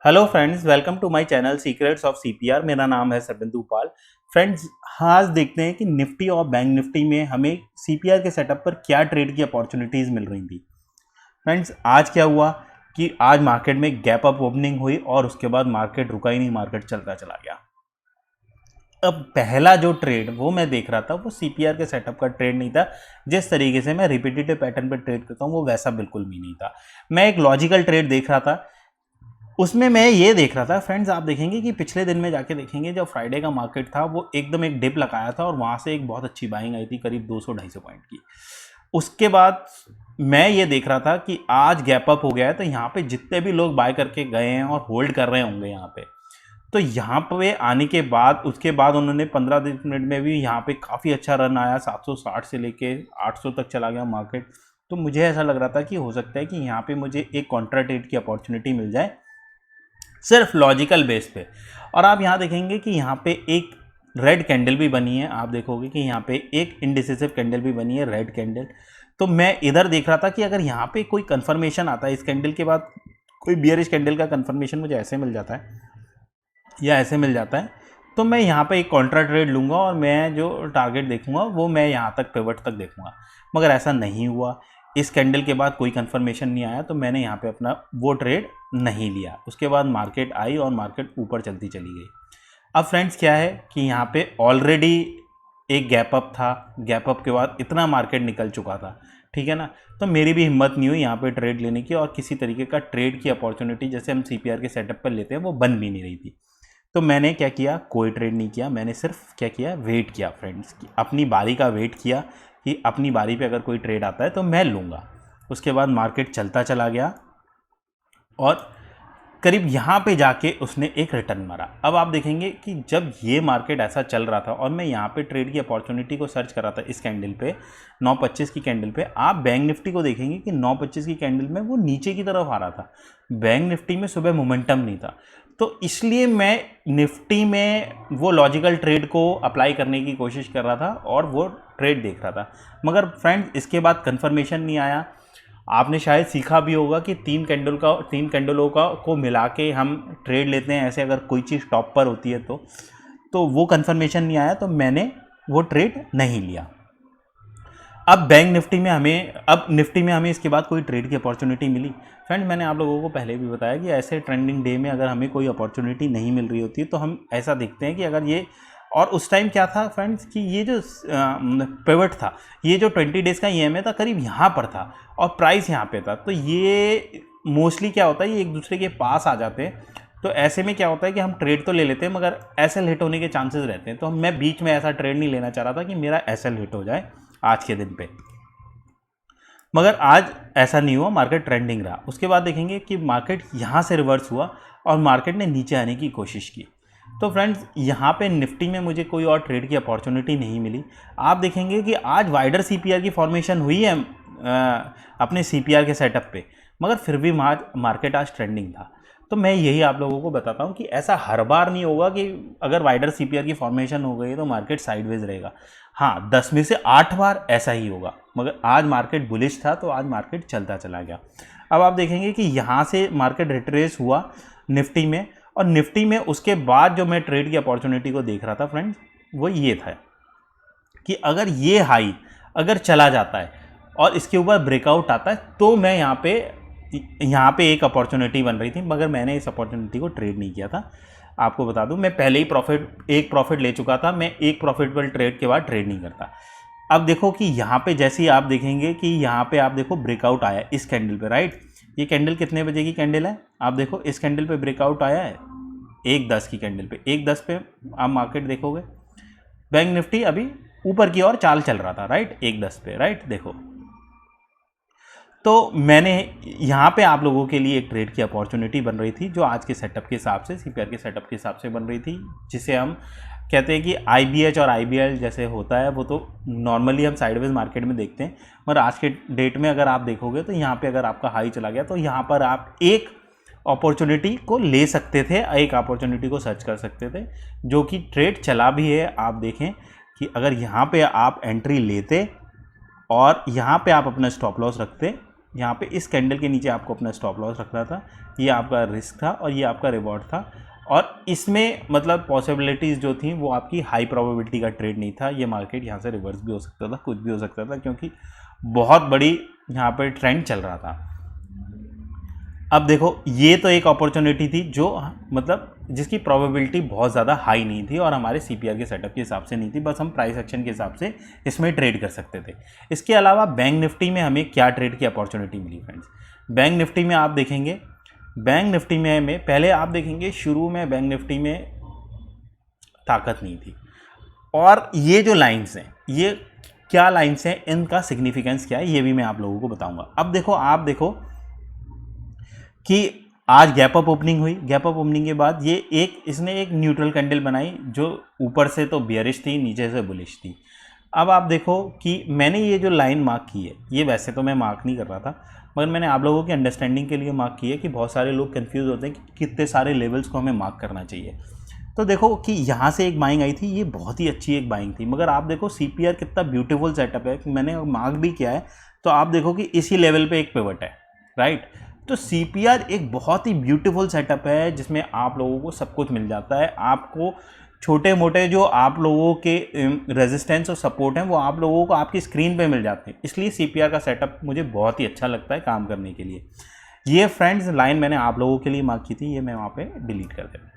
Hello friends, welcome to my channel secrets of CPR. मेरा नाम है सरबिंदु पाल। फ्रेंड्स, आज देखते हैं कि निफ्टी और बैंक निफ्टी में हमें सीपीआर के सेटअप पर क्या ट्रेड की अपॉर्चुनिटीज़ मिल रही थी। फ्रेंड्स, आज क्या हुआ कि आज मार्केट में गैप अप ओपनिंग हुई और उसके बाद मार्केट रुका ही नहीं, मार्केट चलता चला गया। अब पहला जो ट्रेड वो मैं देख रहा था वो सीपीआर के सेटअप का ट्रेड नहीं था। जिस तरीके से मैं रिपीटेटिव पैटर्न पर ट्रेड करता हूँ वो वैसा बिल्कुल भी नहीं था। मैं एक लॉजिकल ट्रेड देख रहा था। उसमें मैं ये देख रहा था फ्रेंड्स, आप देखेंगे कि पिछले दिन में जाके देखेंगे जब फ्राइडे का मार्केट था वो एकदम एक डिप लगाया था और वहाँ से एक बहुत अच्छी बाइंग आई थी करीब 200-250 पॉइंट की। उसके बाद मैं ये देख रहा था कि आज गैप अप हो गया है, तो यहाँ पे जितने भी लोग बाय करके गए हैं और होल्ड कर रहे होंगे यहाँ पे, तो यहाँ पे आने के बाद उसके बाद उन्होंने 15 मिनट में भी यहाँ पे काफ़ी अच्छा रन आया। 760 से लेके 800 तक चला गया मार्केट। तो मुझे ऐसा लग रहा था कि हो सकता है कि यहाँ पे मुझे एक कॉन्ट्रा ट्रेड की अपॉर्चुनिटी मिल जाए सिर्फ लॉजिकल बेस पे। और आप यहाँ देखेंगे कि यहाँ पे एक रेड कैंडल भी बनी है। आप देखोगे कि यहाँ पे एक इंडिसिसिव कैंडल भी बनी है, रेड कैंडल। तो मैं इधर देख रहा था कि अगर यहाँ पे कोई कंफर्मेशन आता है इस कैंडल के बाद, कोई बियरिश कैंडल का कंफर्मेशन मुझे ऐसे मिल जाता है या ऐसे मिल जाता है, तो मैं यहाँ पे एक कॉन्ट्रा ट्रेड लूँगा और मैं जो टारगेट देखूंगा वो मैं यहाँ तक पिवट तक देखूंगा। मगर ऐसा नहीं हुआ। इस कैंडल के बाद कोई कंफर्मेशन नहीं आया, तो मैंने यहाँ पे अपना वो ट्रेड नहीं लिया। उसके बाद मार्केट आई और मार्केट ऊपर चलती चली गई। अब फ्रेंड्स क्या है कि यहाँ पे ऑलरेडी एक गैप अप था। गैप अप के बाद इतना मार्केट निकल चुका था, ठीक है ना। तो मेरी भी हिम्मत नहीं हुई यहाँ पे ट्रेड लेने की, और किसी तरीके का ट्रेड की अपॉर्चुनिटी जैसे हम सीपीआर के सेटअप पर लेते हैं वो बन भी नहीं रही थी। तो मैंने क्या किया, कोई ट्रेड नहीं किया। मैंने सिर्फ क्या किया, वेट किया फ्रेंड्स, अपनी बारी का वेट किया कि अपनी बारी पे अगर कोई ट्रेड आता है तो मैं लूँगा। उसके बाद मार्केट चलता चला गया और करीब यहाँ पे जाके उसने एक रिटर्न मारा। अब आप देखेंगे कि जब ये मार्केट ऐसा चल रहा था और मैं यहाँ पे ट्रेड की अपॉर्चुनिटी को सर्च कर रहा था इस कैंडल पे, 925 की कैंडल पे, आप बैंक निफ्टी को देखेंगे कि 925 की कैंडल में वो नीचे की तरफ आ रहा था। बैंक निफ्टी में सुबह मोमेंटम नहीं था। तो इसलिए मैं निफ्टी में वो लॉजिकल ट्रेड को अप्लाई करने की कोशिश कर रहा था और वो ट्रेड देख रहा था। मगर फ्रेंड्स, इसके बाद कंफर्मेशन नहीं आया। आपने शायद सीखा भी होगा कि तीन कैंडलों का को मिला के हम ट्रेड लेते हैं ऐसे, अगर कोई चीज़ टॉप पर होती है तो वो कंफर्मेशन नहीं आया, तो मैंने वो ट्रेड नहीं लिया। अब निफ्टी में हमें इसके बाद कोई ट्रेड की अपॉर्चुनिटी मिली। फ्रेंड, मैंने आप लोगों को पहले भी बताया कि ऐसे ट्रेंडिंग डे में अगर हमें कोई अपॉर्चुनिटी नहीं मिल रही होती है तो हम ऐसा देखते हैं कि अगर ये, और उस टाइम क्या था फ्रेंड्स कि ये जो पिवट था, ये जो 20 डेज़ का ईएमए था करीब यहाँ पर था और प्राइस यहाँ पे था। तो ये मोस्टली क्या होता है, ये एक दूसरे के पास आ जाते हैं। तो ऐसे में क्या होता है कि हम ट्रेड तो ले लेते हैं मगर एसएल हिट होने के चांसेस रहते हैं। तो मैं बीच में ऐसा ट्रेड नहीं लेना चाह रहा था कि मेरा एसएल हिट हो जाए आज के दिन पे। मगर आज ऐसा नहीं हुआ, मार्केट ट्रेंडिंग रहा। उसके बाद देखेंगे कि मार्केट यहाँ से रिवर्स हुआ और मार्केट ने नीचे आने की कोशिश की। तो फ्रेंड्स, यहाँ पे निफ्टी में मुझे कोई और ट्रेड की अपॉर्चुनिटी नहीं मिली। आप देखेंगे कि आज वाइडर सीपीआर की फॉर्मेशन हुई है अपने सीपीआर के सेटअप पे, मगर फिर भी मार्केट आज ट्रेंडिंग था। तो मैं यही आप लोगों को बताता हूँ कि ऐसा हर बार नहीं होगा कि अगर वाइडर सीपीआर की फॉर्मेशन हो गई तो मार्केट साइडवेज रहेगा। हाँ, 10 में से 8 बार ऐसा ही होगा। मगर आज मार्केट बुलिश था तो आज मार्केट चलता चला गया। अब आप देखेंगे कि यहाँ से मार्केट रिट्रेस हुआ निफ्टी में, और निफ्टी में उसके बाद जो मैं ट्रेड की अपॉर्चुनिटी को देख रहा था फ्रेंड्स, वो ये था कि अगर ये हाई अगर चला जाता है और इसके ऊपर ब्रेकआउट आता है तो मैं यहाँ पे एक अपॉर्चुनिटी बन रही थी, मगर मैंने इस अपॉर्चुनिटी को ट्रेड नहीं किया था। आपको बता दूं, मैं पहले ही एक प्रॉफिट ले चुका था। मैं एक प्रॉफिटेबल ट्रेड के बाद ट्रेड नहीं करता। अब देखो कि यहाँ पे जैसे ही आप देखेंगे कि यहाँ पे आप देखो ब्रेकआउट आया इस कैंडल पे, राइट। ये कैंडल कितने बजे की कैंडल है, आप देखो इस कैंडल पे ब्रेकआउट आया है 1:10 की कैंडल पे। 1:10 पे आप मार्केट देखोगे, बैंक निफ्टी अभी ऊपर की ओर चाल चल रहा था, राइट, 1:10 पे, राइट। देखो, तो मैंने यहाँ पे आप लोगों के लिए एक ट्रेड की अपॉर्चुनिटी बन रही थी जो आज के सेटअप के हिसाब से, सीपीआर के सेटअप के हिसाब से बन रही थी, जिसे हम कहते हैं कि आईबीएच और आईबीएल जैसे होता है। वो तो नॉर्मली हम साइडवेज मार्केट में देखते हैं, मगर आज के डेट में अगर आप देखोगे तो यहाँ पे अगर आपका हाई चला गया तो यहाँ पर आप एक अपॉर्चुनिटी को ले सकते थे, एक अपॉर्चुनिटी को सर्च कर सकते थे, जो कि ट्रेड चला भी है। आप देखें कि अगर यहाँ पे आप एंट्री लेते और यहाँ पे आप अपना स्टॉप लॉस रखते यहाँ पे इस कैंडल के नीचे आपको अपना स्टॉप लॉस रखना था, ये आपका रिस्क था और ये आपका रिवॉर्ड था। और इसमें मतलब पॉसिबिलिटीज़ जो थी वो आपकी हाई प्रोबेबिलिटी का ट्रेड नहीं था। ये मार्केट यहाँ से रिवर्स भी हो सकता था, कुछ भी हो सकता था, क्योंकि बहुत बड़ी यहाँ पर ट्रेंड चल रहा था। अब देखो ये तो एक अपॉर्चुनिटी थी जो मतलब जिसकी प्रोबेबिलिटी बहुत ज़्यादा हाई नहीं थी और हमारे सीपीआर के सेटअप के हिसाब से नहीं थी, बस हम प्राइस एक्शन के हिसाब से इसमें ट्रेड कर सकते थे। इसके अलावा बैंक निफ्टी में हमें क्या ट्रेड की अपॉर्चुनिटी मिली फ्रेंड्स? बैंक निफ्टी में आप देखेंगे, बैंक निफ्टी में हमें पहले आप देखेंगे शुरू में बैंक निफ्टी में ताकत नहीं थी। और ये जो लाइन्स हैं, ये क्या लाइन्स हैं, इनका सिग्निफिकेंस क्या है, ये भी मैं आप लोगों को बताऊँगा। अब देखो आप देखो कि आज गैप अप ओपनिंग हुई, गैप अप ओपनिंग के बाद ये इसने एक न्यूट्रल कैंडल बनाई जो ऊपर से तो बेयरिश थी, नीचे से बुलिश थी। अब आप देखो कि मैंने ये जो लाइन मार्क की है, ये वैसे तो मैं मार्क नहीं कर रहा था, मगर मैंने आप लोगों की अंडरस्टैंडिंग के लिए मार्क की है कि बहुत सारे लोग कंफ्यूज होते हैं कि कितने सारे लेवल्स को हमें मार्क करना चाहिए। तो देखो कि यहाँ से एक बाइंग आई थी, ये बहुत ही अच्छी एक बाइंग थी, मगर आप देखो सीपीआर कितना ब्यूटीफुल सेटअप है, मैंने मार्क भी किया है। तो आप देखो कि इसी लेवल पे एक पिवट है, राइट। तो सीपीआर एक बहुत ही ब्यूटीफुल सेटअप है जिसमें आप लोगों को सब कुछ मिल जाता है। आपको छोटे मोटे जो आप लोगों के रेजिस्टेंस और सपोर्ट हैं वो आप लोगों को आपकी स्क्रीन पे मिल जाते हैं। इसलिए सीपीआर का सेटअप मुझे बहुत ही अच्छा लगता है काम करने के लिए। ये फ्रेंड्स लाइन मैंने आप लोगों के लिए मार्क की थी, ये मैं वहाँ पे डिलीट कर देता हूँ।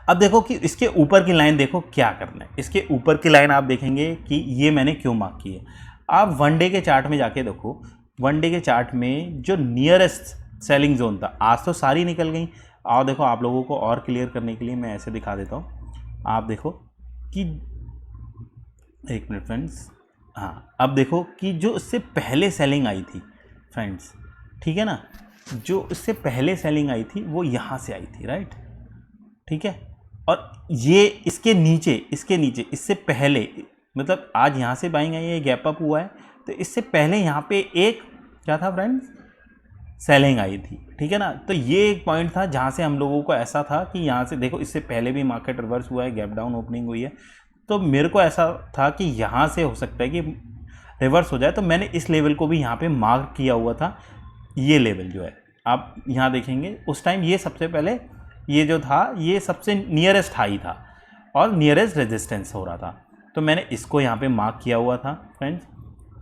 अब देखो कि इसके ऊपर की लाइन देखो क्या करना है। इसके ऊपर की लाइन आप देखेंगे कि ये मैंने क्यों मार्क की है। आप वन डे के चार्ट में जाके देखो, वन डे के चार्ट में जो नियरेस्ट सेलिंग जोन था, आज तो सारी निकल गई। और देखो आप लोगों को और क्लियर करने के लिए मैं ऐसे दिखा देता हूँ। आप देखो कि एक मिनट फ्रेंड्स, हाँ अब देखो कि जो इससे पहले सेलिंग आई थी फ्रेंड्स, ठीक है ना, जो इससे पहले सेलिंग आई थी वो यहाँ से आई थी, राइट, ठीक है। और ये इसके नीचे इससे पहले मतलब आज यहाँ से बाइंग आई है, गैप अप हुआ है, तो इससे पहले यहाँ पे एक क्या था फ्रेंड्स, सेलिंग आई थी, ठीक है ना। तो ये एक पॉइंट था जहाँ से हम लोगों को ऐसा था कि यहाँ से देखो इससे पहले भी मार्केट रिवर्स हुआ है, गैप डाउन ओपनिंग हुई है, तो मेरे को ऐसा था कि यहाँ से हो सकता है कि रिवर्स हो जाए। तो मैंने इस लेवल को भी यहाँ पे मार्क किया हुआ था। ये लेवल जो है आप यहाँ देखेंगे उस टाइम ये सबसे पहले ये जो था ये सबसे नियरेस्ट हाई था और नियरेस्ट रेजिस्टेंस हो रहा था, तो मैंने इसको यहाँ पे मार्क किया हुआ था फ्रेंड्स।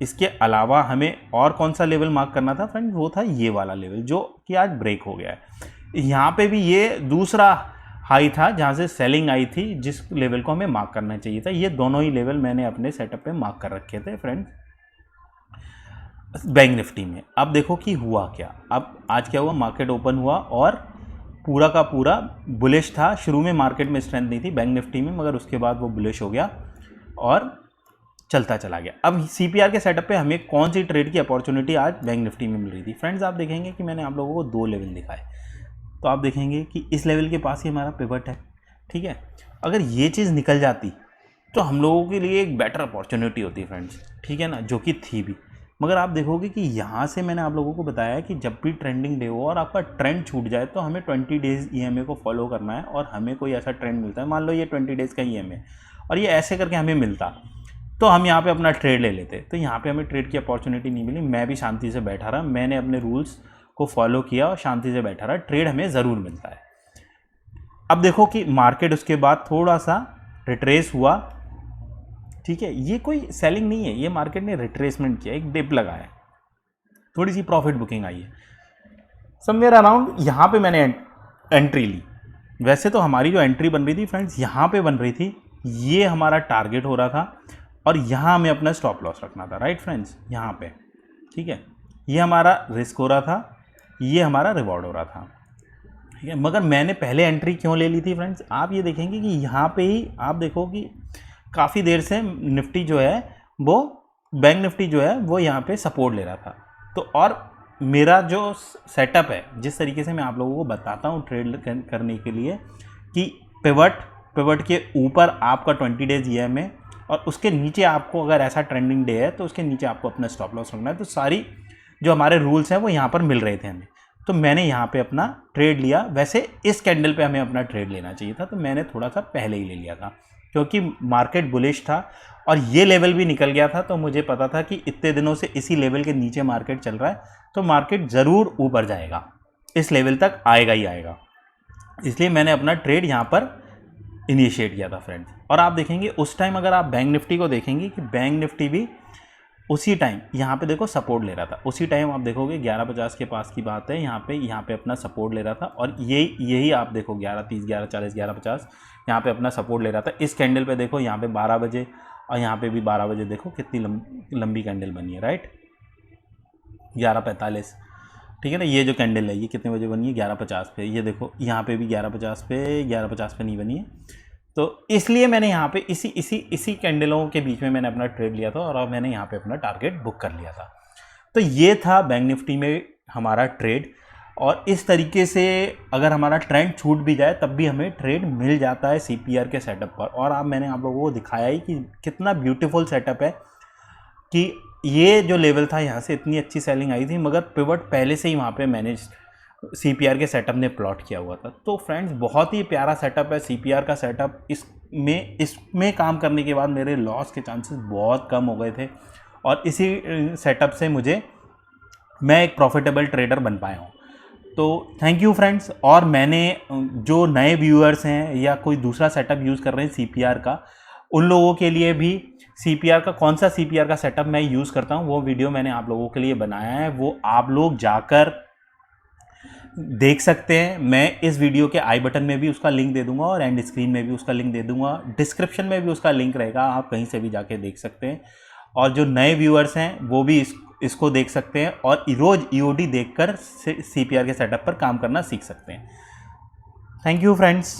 इसके अलावा हमें और कौन सा लेवल मार्क करना था फ्रेंड्स, वो था ये वाला लेवल जो कि आज ब्रेक हो गया है। यहाँ पे भी ये दूसरा हाई था जहाँ से सेलिंग आई थी, जिस लेवल को हमें मार्क करना चाहिए था। ये दोनों ही लेवल मैंने अपने सेटअप पे मार्क कर रखे थे फ्रेंड्स बैंक निफ्टी में। अब देखो कि हुआ क्या, अब आज क्या हुआ, मार्केट ओपन हुआ और पूरा का पूरा बुलिश था। शुरू में मार्केट में स्ट्रेंथ नहीं थी बैंक निफ्टी में, मगर उसके बाद वो बुलिश हो गया और चलता चला गया। अब सीपीआर के सेटअप पे हमें कौन सी ट्रेड की अपॉर्चुनिटी आज बैंक निफ्टी में मिल रही थी फ्रेंड्स, आप देखेंगे कि मैंने आप लोगों को दो लेवल दिखाए। तो आप देखेंगे कि इस लेवल के पास ही हमारा पिवट है, ठीक है। अगर ये चीज़ निकल जाती तो हम लोगों के लिए एक बेटर अपॉर्चुनिटी होती फ्रेंड्स, ठीक है ना, जो कि थी भी। मगर आप देखोगे कि यहाँ से मैंने आप लोगों को बताया कि जब भी ट्रेंडिंग डे हो और आपका ट्रेंड छूट जाए तो हमें 20 डेज़ ईएमए को फॉलो करना है। और हमें कोई ऐसा ट्रेंड मिलता है, मान लो ये 20 डेज़ का ईएमए और ये ऐसे करके हमें मिलता, तो हम यहाँ पे अपना ट्रेड ले लेते। तो यहाँ पे हमें ट्रेड की अपॉर्चुनिटी नहीं मिली। मैं भी शांति से बैठा रहा, मैंने अपने रूल्स को फॉलो किया और शांति से बैठा रहा, ट्रेड हमें ज़रूर मिलता है। अब देखो कि मार्केट उसके बाद थोड़ा सा रिट्रेस हुआ, ठीक है। ये कोई सेलिंग नहीं है, ये मार्केट ने रिट्रेसमेंट किया, एक डिप लगाया, थोड़ी सी प्रॉफिट बुकिंग आई है समवेयर अराउंड। यहाँ पे मैंने एंट्री ली। वैसे तो हमारी जो एंट्री बन रही थी फ्रेंड्स यहाँ पे बन रही थी, ये हमारा टारगेट हो रहा था और यहाँ हमें अपना स्टॉप लॉस रखना था, राइट फ्रेंड्स, यहाँ पे, ठीक है। ये हमारा रिस्क हो रहा था, ये हमारा रिवॉर्ड हो रहा था, ठीक है। मगर मैंने पहले एंट्री क्यों ले ली थी फ्रेंड्स, आप ये देखेंगे कि यहाँ पे ही आप देखो कि काफ़ी देर से निफ्टी जो है वो बैंक निफ्टी जो है वो यहाँ पे सपोर्ट ले रहा था। तो और मेरा जो सेटअप है, जिस तरीके से मैं आप लोगों को बताता हूँ ट्रेड करने के लिए, कि पिवट के ऊपर आपका 20 डेज ईएमए और उसके नीचे आपको अगर ऐसा ट्रेंडिंग डे है तो उसके नीचे आपको अपना स्टॉप लॉस रखना है। तो सारी जो हमारे रूल्स हैं वो यहाँ पर मिल रहे थे हमें, तो मैंने यहाँ पे अपना ट्रेड लिया। वैसे इस कैंडल पे हमें अपना ट्रेड लेना चाहिए था, तो मैंने थोड़ा सा पहले ही ले लिया था क्योंकि मार्केट बुलिश था और ये लेवल भी निकल गया था, तो मुझे पता था कि इतने दिनों से इसी लेवल के नीचे मार्केट चल रहा है, तो मार्केट ज़रूर ऊपर जाएगा, इस लेवल तक आएगा ही आएगा। इसलिए मैंने अपना ट्रेड यहाँ पर इनिशिएट किया था फ्रेंड्स। और आप देखेंगे उस टाइम अगर आप बैंक निफ्टी को देखेंगे कि बैंक निफ्टी भी उसी टाइम यहाँ पे देखो सपोर्ट ले रहा था, उसी टाइम आप देखोगे 1150 के पास की बात है, यहाँ पे अपना सपोर्ट ले रहा था। और यही आप देखो 1130, 1140, 1150 यहाँ पे अपना सपोर्ट ले रहा था। इस कैंडल पे देखो यहाँ पे 12 बजे और यहाँ पे भी 12 बजे देखो कितनी लंबी कैंडल बनी है, राइट, 1145, ठीक है ना। ये जो कैंडल है ये कितने बजे बनी है, 1150 पे। ये देखो यहाँ पे भी 1150 पे नहीं बनी है। तो इसलिए मैंने यहाँ पे इसी कैंडलों के बीच में मैंने अपना ट्रेड लिया था और अब मैंने यहाँ पे अपना टारगेट बुक कर लिया था। तो ये था बैंक निफ्टी में हमारा ट्रेड। और इस तरीके से अगर हमारा ट्रेंड छूट भी जाए तब भी हमें ट्रेड मिल जाता है CPR के सेटअप पर। और अब मैंने आप लोगों को दिखाया ही कि कितना ब्यूटीफुल सेटअप है, कि ये जो लेवल था यहाँ से इतनी अच्छी सेलिंग आई थी, मगर पिवट पहले से ही वहाँ पे मैनेज CPR के सेटअप ने प्लॉट किया हुआ था। तो फ्रेंड्स बहुत ही प्यारा सेटअप है CPR का सेटअप। इसमें काम करने के बाद मेरे लॉस के चांसेस बहुत कम हो गए थे और इसी सेटअप से मैं एक प्रॉफिटेबल ट्रेडर बन पाया हूँ। तो थैंक यू फ्रेंड्स। और मैंने जो नए व्यूअर्स हैं या कोई दूसरा सेटअप यूज़ कर रहे हैं CPR का, उन लोगों के लिए भी CPR का कौन सा CPR का सेटअप मैं यूज़ करता हूँ वो वीडियो मैंने आप लोगों के लिए बनाया है, वो आप लोग जाकर देख सकते हैं। मैं इस वीडियो के आई बटन में भी उसका लिंक दे दूंगा और एंड स्क्रीन में भी उसका लिंक दे दूंगा, डिस्क्रिप्शन में भी उसका लिंक रहेगा, आप कहीं से भी जाके देख सकते हैं। और जो नए व्यूअर्स हैं वो भी इसको देख सकते हैं और रोज़ EOD देखकर CPR के सेटअप पर काम करना सीख सकते हैं। Thank you friends.